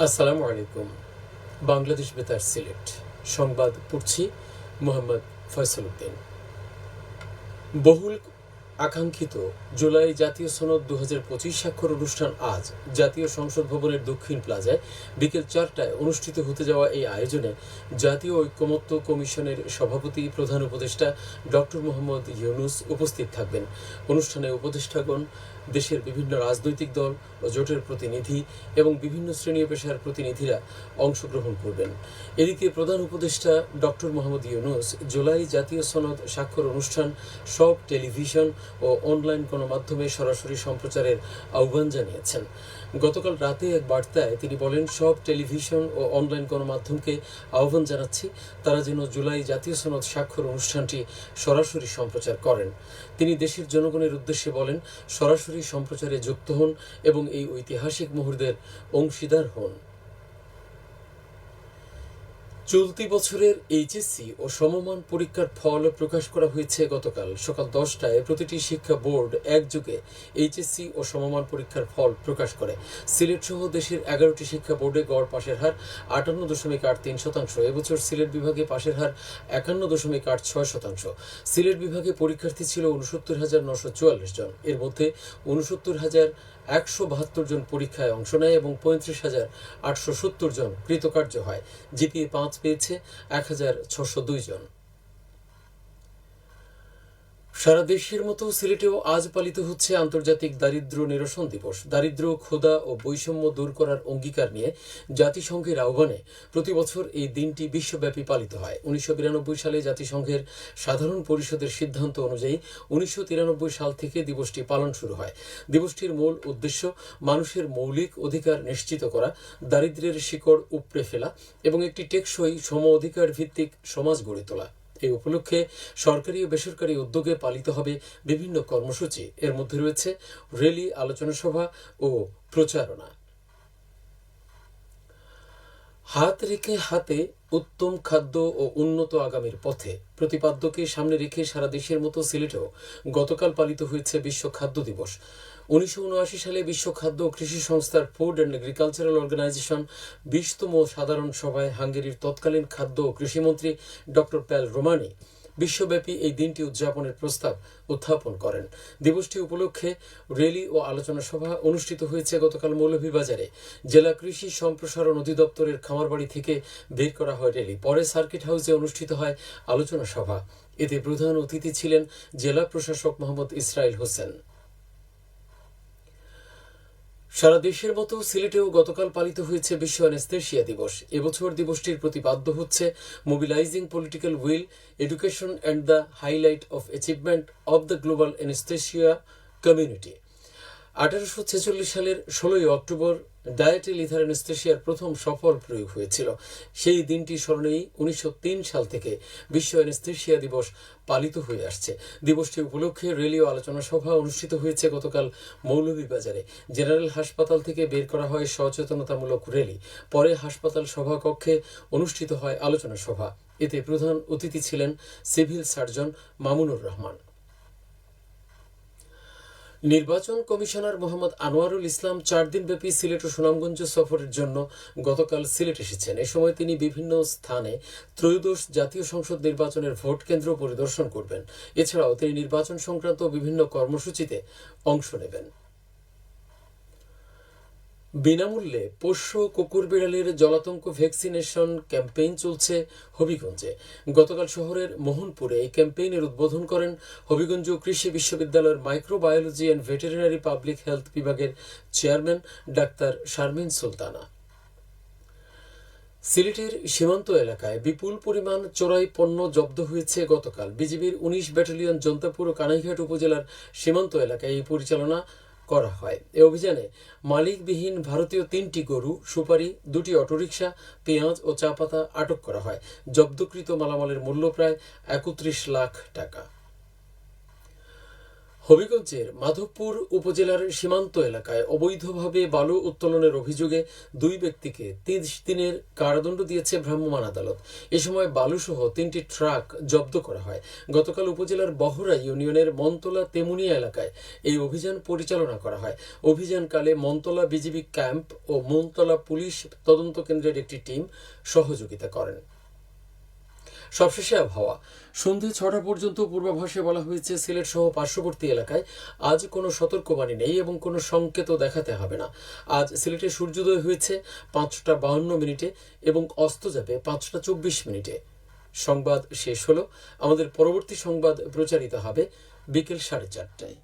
আসসালামু আলাইকুম। বাংলাদেশ বেতার সিলেট সংবাদ পড়ছি মোহাম্মদ ফয়সাল উদ্দিন। বহুল আকাঙ্ক্ষিত জুলাই জাতীয় সনদ 2025 স্বাক্ষর অনুষ্ঠান আজ জাতীয় সংসদ ভবনের দক্ষিণ প্লাজায় বিকেল 4টায় অনুষ্ঠিত হতে যাওয়া এই আয়োজনে জাতীয় ঐক্যমত্য কমিশনের সভাপতি প্রধান উপদেষ্টা ডক্টর মোহাম্মদ ইউনূস উপস্থিত থাকবেন। অনুষ্ঠানে উপদেষ্টাগণ, দেশের বিভিন্ন রাজনৈতিক দল ও জোটের প্রতিনিধি এবং বিভিন্ন শ্রেণী পেশার প্রতিনিধিরা অংশগ্রহণ করবেন। এদিকে প্রধান উপদেষ্টা ডক্টর মোহাম্মদ ইউনূস জুলাই জাতীয় সনদ স্বাক্ষর অনুষ্ঠান সব টেলিভিশন ও অনলাইন গণমাধ্যমে সরাসরি সম্প্রচারের আহ্বান জানিয়েছেন। গতকাল রাতে এক বার্তায় তিনি বলেন, সব টেলিভিশন ও অনলাইন গণমাধ্যমকে আহ্বান জানাচ্ছি তারা যেন জুলাই জাতীয় সনদ স্বাক্ষর অনুষ্ঠানটি সরাসরি সম্প্রচার করেন। তিনি দেশের জনগণের উদ্দেশ্যে বলেন, সরাসরি সম্প্রচারে যুক্ত হন এবং এই ঐতিহাসিক মুহূর্তের অংশীদার হন। চলতি বছরের এইচএসসি ও সমমান পরীক্ষার ফল প্রকাশ করা হয়েছে গতকাল সকাল 10টায়। প্রতিটি শিক্ষা বোর্ড একযোগে এইচএসসি ও সমমান পরীক্ষার ফল প্রকাশ করে। সিলেট সহ দেশের 11টি শিক্ষা বোর্ডে গড় পাশের হার 58.83%। এবছর সিলেট বিভাগে পাশের হার 51.86%। সিলেট বিভাগে পরীক্ষার্থী ছিল 69,944 জন। এর মধ্যে 69,172 জন পরীক্ষায় অংশ নেয় এবং 35,870 জন কৃতকার্য হয়। জিপিএ 5 পেয়েছে 1,602 জন। সারা দেশের মতো সিলেটেও আজ পালিত হচ্ছে আন্তর্জাতিক দারিদ্র্য নিরসন দিবস। দারিদ্র্য, ক্ষুধা ও বৈষম্য দূর করার অঙ্গীকার নিয়ে জাতিসংঘের আহ্বানে প্রতি বছর এই দিনটি বিশ্বব্যাপী পালিত হয়। 1992 সালে জাতিসংঘের সাধারণ পরিষদের সিদ্ধান্ত অনুযায়ী 1993 সাল থেকে দিবসটি পালন শুরু হয়। দিবসটির মূল উদ্দেশ্য মানুষের মৌলিক অধিকার নিশ্চিত করা, দারিদ্র্যের শিকড় উপড়ে ফেলা এবং একটি টেকসই সম অধিকার ভিত্তিক সমাজ গড়ে তোলা। এই উপলক্ষে সরকারি ও বেসরকারি উদ্যোগে পালিত হবে বিভিন্ন কর্মসূচি। এর মধ্যে রয়েছে র্যালি, আলোচনা সভা ও প্রচারণা। হাত রেখে হাতে উত্তম খাদ্য ও উন্নত আগামীর পথে প্রতিপাদ্যকে সামনে রেখে সারা দেশের মতো সিলেটেও গতকাল পালিত হয়েছে বিশ্ব খাদ্য দিবস। 1979 সালে বিশ্ব খাদ্য ও কৃষি সংস্থার ফুড অ্যান্ড এগ্রিকালচারাল অর্গানাইজেশন 20তম সাধারণ সভায় হাঙ্গেরির তৎকালীন খাদ্য ও কৃষিমন্ত্রী ডক্টর প্যাল রোমানি বিশ্বব্যাপী এই দিনটি উদযাপনের প্রস্তাব উত্থাপন করেন। দিবসটি উপলক্ষে র্যালি ও আলোচনা সভা অনুষ্ঠিত হয়েছে গতকাল মৌলভীবাজারে। জেলা কৃষি সম্প্রসারণ অধিদপ্তরের খামারবাড়ি থেকে বের করা হয় র্যালি। পরে সার্কিট হাউসে অনুষ্ঠিত হয় আলোচনা সভা। এতে প্রধান অতিথি ছিলেন জেলা প্রশাসক মোহাম্মদ ইসরাইল হোসেন। সারা দেশের মতো সিলেটেও গতকাল পালিত হয়েছে বিশ্ব অ্যানেস্থেশিয়া দিবস। এবছর দিবসটির প্রতিপাদ্য হচ্ছে mobilising political will, education and the highlight of achievement of the global anaesthesia community. 1846 সালের 16 অক্টোবর ডায়েটে লিথার অ্যানেস্থেশিয়ার প্রথম সফল প্রয়োগ হয়েছিল। সেই দিনটি স্মরণেই 1903 সাল থেকে বিশ্ব অ্যানেস্থেশিয়া দিবস পালিত হয়ে আসছে। দিবসটি উপলক্ষে র্যালি ও আলোচনা সভা অনুষ্ঠিত হয়েছে গতকাল মৌলভীবাজারে। জেনারেল হাসপাতাল থেকে বের করা হয় সচেতনতামূলক র্যালি। পরে হাসপাতাল সভাকক্ষে অনুষ্ঠিত হয় আলোচনা সভা। এতে প্রধান অতিথি ছিলেন সিভিল সার্জন মামুনুর রহমান। নির্বাচন কমিশনার মোহাম্মদ আনোয়ারুল ইসলাম 4 দিনব্যাপী সিলেট ও সুনামগঞ্জ সফরের জন্য গতকাল সিলেট এসেছেন। এ সময় তিনি বিভিন্ন স্থানে ত্রয়োদশ জাতীয় সংসদ নির্বাচনের ভোট কেন্দ্র পরিদর্শন করবেন। এছাড়াও তিনি নির্বাচন সংক্রান্ত বিভিন্ন কর্মসূচিতে অংশ নেবেন। বিনামূল্যে পোষ্য কুকুর বিড়ালের জলাতঙ্ক ভ্যাকসিনেশন ক্যাম্পেইন চলছে হবিগঞ্জে। গতকাল শহরের মোহনপুরে এই ক্যাম্পেইনের উদ্বোধন করেন হবিগঞ্জ কৃষি বিশ্ববিদ্যালয়ের microbiology and veterinary public health বিভাগের চেয়ারম্যান ডাক্তার শারমিন সুলতানা। সিলেটের সীমান্ত এলাকায় বিপুল পরিমাণ চোরাই পণ্য জব্দ হয়েছে গতকাল। বিজিবির 19 ব্যাটালিয়ন জন্তাপুর ও কানাইঘাট উপজেলার সীমান্ত এলাকায় এই পরিচালনা করা হয়। এ অভিযানে মালিকবিহীন ভারতীয় 3টি গরু, সুপারি, 2টি অটোরিকশা, পেঁয়াজ ও চা পাতা আটক করা হয়। জব্দকৃত মালামালের মূল্য প্রায় 31 লাখ টাকা। হবিগঞ্জের মাধবপুর উপজেলার সীমান্ত এলাকায় অবৈধভাবে বালু উত্তোলনের অভিযোগে 2 ব্যক্তিকে 30 দিনের কারাদণ্ড দিয়েছে ভ্রাম্যমাণ আদালত। এ সময় বালুসহ 3টি ট্রাক জব্দ করা হয়। গতকাল উপজেলার বহরা ইউনিয়নের মনতলা তেমুনিয়া এলাকায় এই অভিযান পরিচালনা করা হয়। অভিযানকালে মনতলা বিজিবি ক্যাম্প ও মনতলা পুলিশ তদন্ত কেন্দ্রের একটি টিম সহযোগিতা করেন। সবশেষে আবহাওয়া। সন্ধ্যে 6টা পর্যন্ত পূর্বাভাসে বলা হয়েছে সিলেট সহ পার্শ্ববর্তী এলাকায় আজ কোনো সতর্কবাণী নেই এবং কোনো সংকেতও দেখাতে হবে না। আজ সিলেটে সূর্যোদয় হয়েছে 5টা 52 মিনিটে এবং অস্ত যাবে 5টা 24 মিনিটে। সংবাদ শেষ হলো। আমাদের পরবর্তী সংবাদ প্রচারিত হবে বিকেল 4:30টায়।